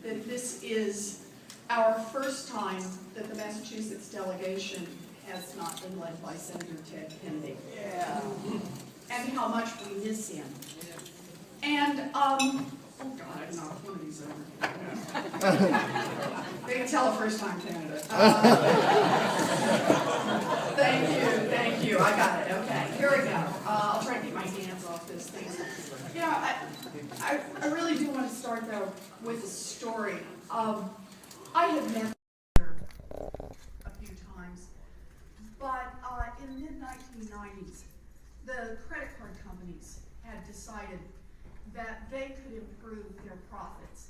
that this is our first time that the Massachusetts delegation has not been led by Senator Ted Kennedy. Yeah. And how much we miss him. And, oh God, I knocked one of these over. They can tell a first-time candidate. Thank you, I got it, okay. Here we go. I'll try to keep my hands off this thing. You know, I really do want to start, though, with a story. I had met her a few times, but in the mid-1990s, the credit card companies had decided that they could improve their profits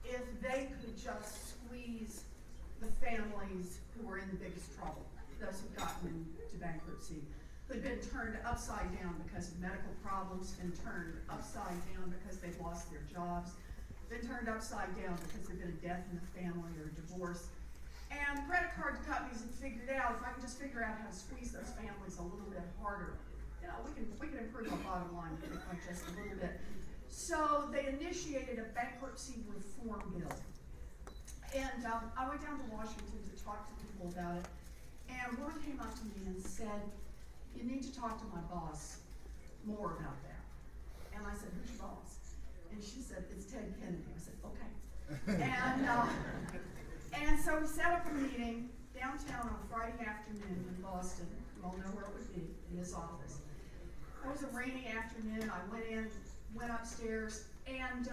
if they could just squeeze the families who were in the biggest trouble, those who've gotten into bankruptcy, who'd been turned upside down because of medical problems, been turned upside down because they've lost their jobs, been turned upside down because there's been a death in the family or a divorce. And credit card companies had figured out, if I can just figure out how to squeeze those families a little bit harder, you know, we can improve our bottom line by just a little bit. So they initiated a bankruptcy reform bill. And I went down to Washington to talk to people about it. And one came up to me and said, you need to talk to my boss more about that. And I said, who's your boss? And she said, it's Ted Kennedy. I said, okay. And so we set up a meeting downtown on Friday afternoon in Boston. You all know where it would be, in his office. It was a rainy afternoon. I went upstairs, and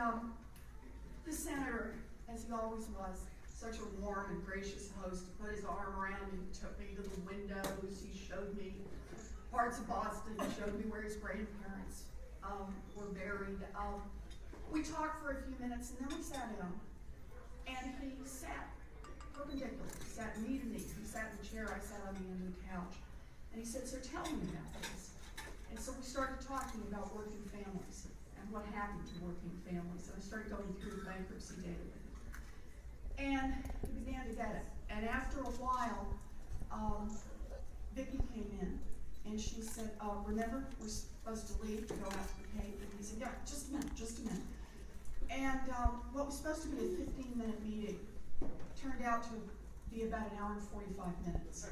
the senator, as he always was, such a warm and gracious host, put his arm around me, took me to the windows, he showed me parts of Boston, he showed me where his grandparents were buried. We talked for a few minutes, and then we sat down, and he sat perpendicular, he sat knee to knee. He sat in the chair, I sat on the end of the couch. And he said, so tell me about this. And so we started talking about working families and what happened to working families. So I started going through the bankruptcy data with him. And he began to get it. And after a while, Vicki came in, and she said, remember, we're supposed to leave to go out to the cave? And he said, yeah, just a minute. And what was supposed to be a 15-minute meeting turned out to be about an hour and 45 minutes.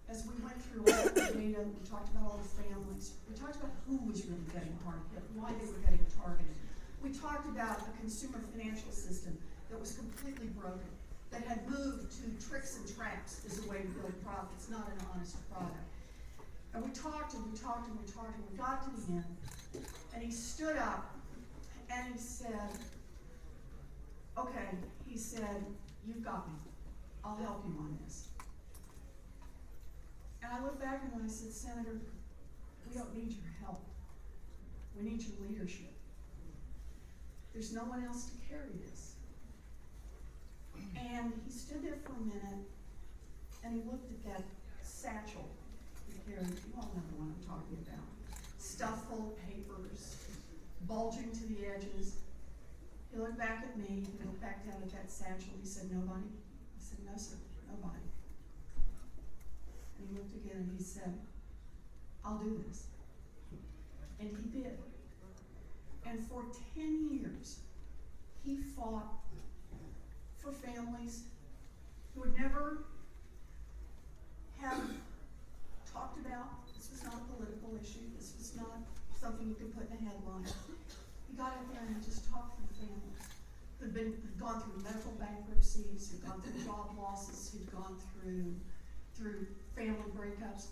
As we went through all the data, we talked about all the families. We talked about who was really getting hard hit, why they were getting targeted. We talked about a consumer financial system that was completely broken, that had moved to tricks and traps as a way to build profits, not an honest product. And we talked and we talked and we talked, and we got to the end. And he stood up and he said, okay, he said, you've got me. I'll help you on this. And I looked back and I said, Senator, we don't need your help. We need your leadership. There's no one else to carry this. And he stood there for a minute, and he looked at that satchel he carried. You all know the one I'm talking about. Stuffed full of papers, bulging to the edges. He looked back at me, he looked back down at that satchel. He said, nobody? I said, no, sir, nobody. And he looked again and he said, I'll do this. And he did. And for 10 years, he fought for families who would never have talked about. This was not a political issue. This was not something you could put in a headline. He got out there and he just talked to the families who'd gone through medical bankruptcies, who'd gone through job losses, who'd gone through family breakups.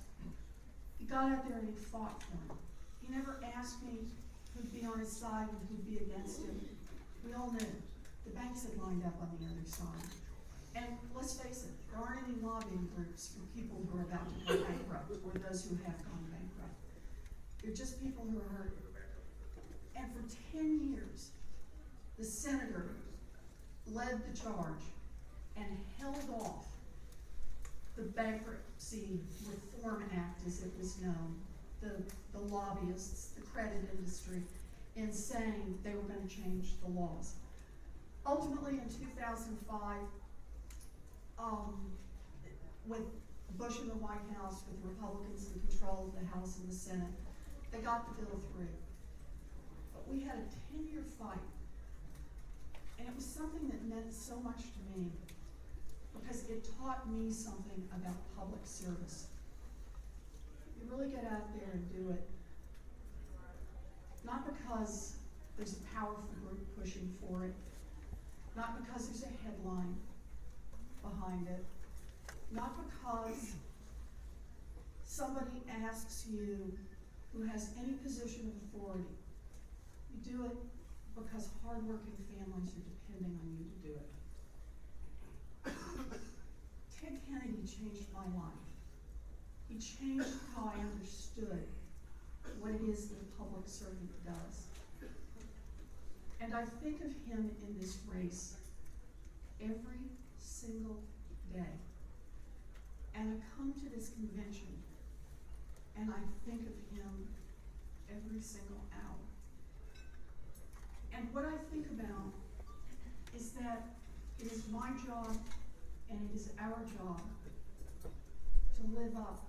He got out there and he fought for them. He never asked me who'd be on his side and who'd be against him. We all knew. The banks had lined up on the other side. And let's face it, there aren't any lobbying groups for people who are about to go bankrupt or those who have gone bankrupt. They're just people who are hurt. And for 10 years, the senator led the charge and held off the Bankruptcy Reform Act, as it was known, the lobbyists, the credit industry, in saying they were going to change the laws. Ultimately, in 2005, with Bush in the White House, with Republicans in control of the House and the Senate, they got the bill through. But we had a 10-year fight And it was something that meant so much to me because it taught me something about public service. You really get out there and do it, not because there's a powerful group pushing for it, not because there's a headline behind it, not because somebody asks you who has any position of authority. You do it because hardworking families are depending on you to do it. Ted Kennedy changed my life. He changed how I understood what it is that a public servant does. And I think of him in this race every single day. And I come to this convention and I think of him every single hour. And what I think about is that it is my job and it is our job to live up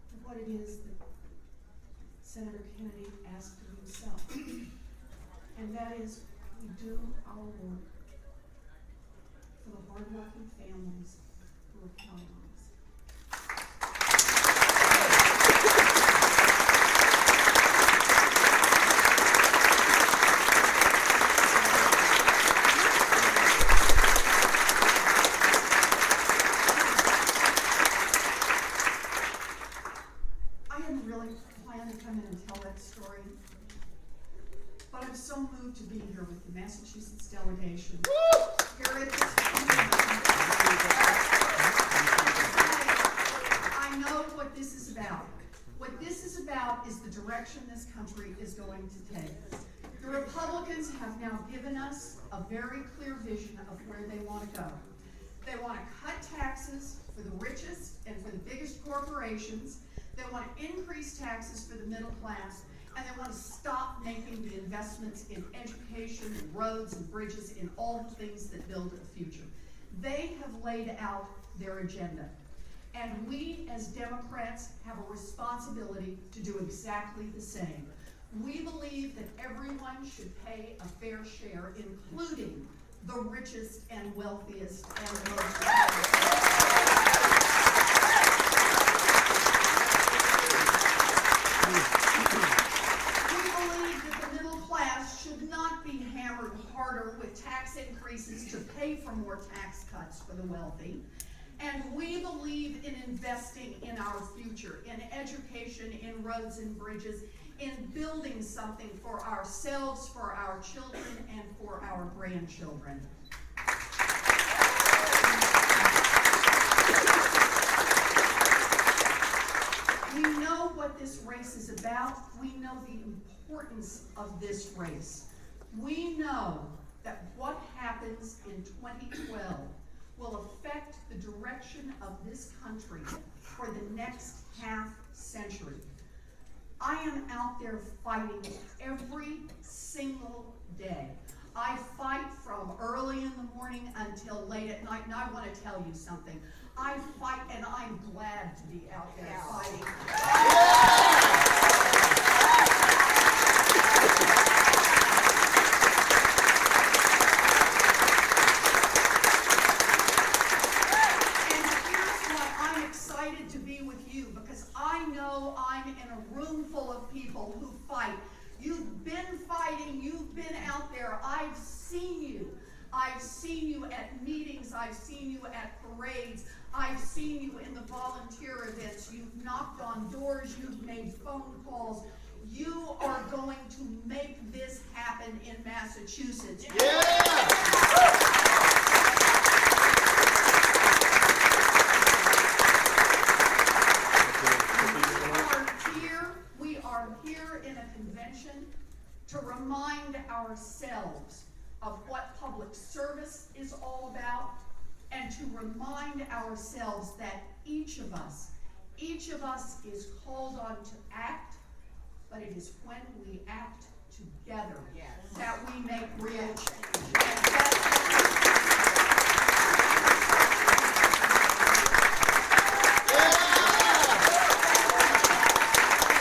to what it is that Senator Kennedy asked of himself. And that is, we do our work for the hardworking families who are counting on us. I hadn't really planned to come in and tell that story, but I'm so moved to be here with the Massachusetts delegation. Here at this I know what this is about. What this is about is the direction this country is going to take. The Republicans have now given us a very clear vision of where they want to go. They want to cut taxes for the richest and for the biggest corporations. They want to increase taxes for the middle class. And they want to stop making the investments in education and roads and bridges in all the things that build a future. They have laid out their agenda. And we as Democrats have a responsibility to do exactly the same. We believe that everyone should pay a fair share, including the richest and wealthiest and most harder with tax increases to pay for more tax cuts for the wealthy. And we believe in investing in our future, in education, in roads and bridges, in building something for ourselves, for our children, and for our grandchildren. We know what this race is about. We know the importance of this race. We know that what happens in 2012 will affect the direction of this country for the next half century. I am out there fighting every single day. I fight from early in the morning until late at night, and I want to tell you something. I fight, and I'm glad to be out there fighting. Who fight. You've been fighting, you've been out there. I've seen you. I've seen you at meetings, I've seen you at parades, I've seen you in the volunteer events. You've knocked on doors, you've made phone calls. You are going to make this happen in Massachusetts. Yeah! To remind ourselves of what public service is all about, and to remind ourselves that each of us is called on to act, but it is when we act together that we make real change.